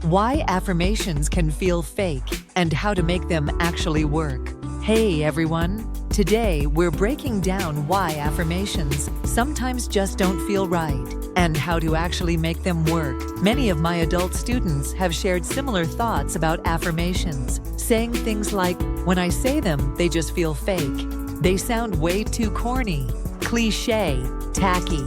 Why affirmations can feel fake and how to make them actually work. Hey everyone! Today we're breaking down why affirmations sometimes just don't feel right and how to actually make them work. Many of my adult students have shared similar thoughts about affirmations, saying things like, when I say them, they just feel fake. They sound way too corny, cliché, tacky.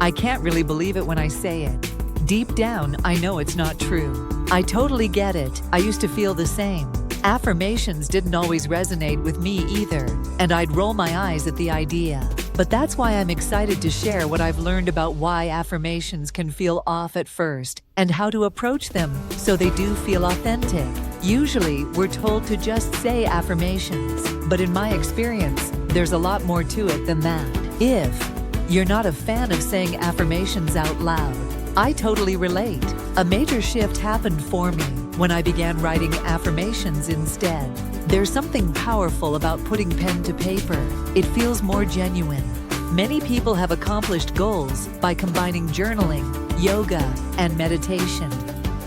I can't really believe it when I say it. Deep down, I know it's not true. I totally get it. I used to feel the same. Affirmations didn't always resonate with me either, and I'd roll my eyes at the idea. But that's why I'm excited to share what I've learned about why affirmations can feel off at first and how to approach them so they do feel authentic. Usually, we're told to just say affirmations, but in my experience, there's a lot more to it than that. If you're not a fan of saying affirmations out loud, I totally relate. A major shift happened for me when I began writing affirmations instead. There's something powerful about putting pen to paper. It feels more genuine. Many people have accomplished goals by combining journaling, yoga, and meditation.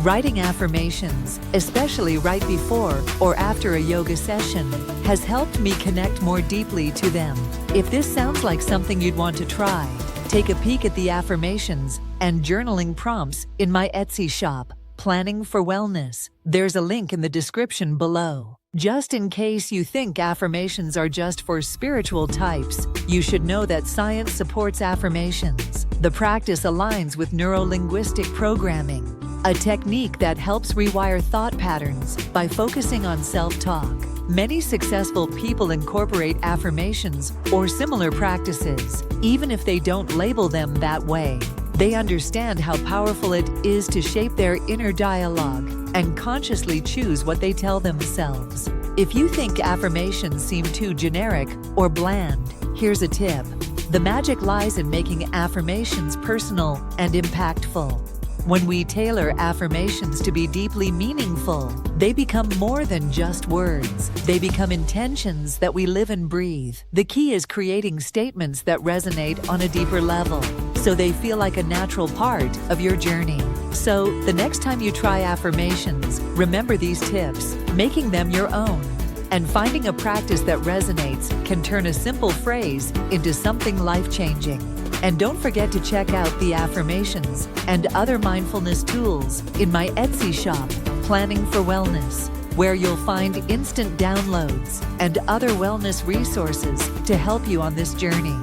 Writing affirmations, especially right before or after a yoga session, has helped me connect more deeply to them. If this sounds like something you'd want to try, take a peek at the affirmations and journaling prompts in my Etsy shop, PlanningForWellness. There's a link in the description below. Just in case you think affirmations are just for spiritual types, you should know that science supports affirmations. The practice aligns with neuro-linguistic programming, a technique that helps rewire thought patterns by focusing on self-talk. Many successful people incorporate affirmations or similar practices, even if they don't label them that way. They understand how powerful it is to shape their inner dialogue and consciously choose what they tell themselves. If you think affirmations seem too generic or bland, here's a tip. The magic lies in making affirmations personal and impactful. When we tailor affirmations to be deeply meaningful, they become more than just words. They become intentions that we live and breathe. The key is creating statements that resonate on a deeper level, so they feel like a natural part of your journey. So, the next time you try affirmations, remember these tips, making them your own. And finding a practice that resonates can turn a simple phrase into something life-changing. And don't forget to check out the affirmations and other mindfulness tools in my Etsy shop, PlanningForWellness, where you'll find instant downloads and other wellness resources to help you on this journey.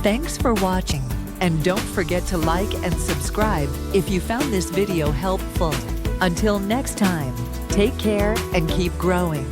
Thanks for watching, and don't forget to like and subscribe if you found this video helpful. Until next time, take care and keep growing.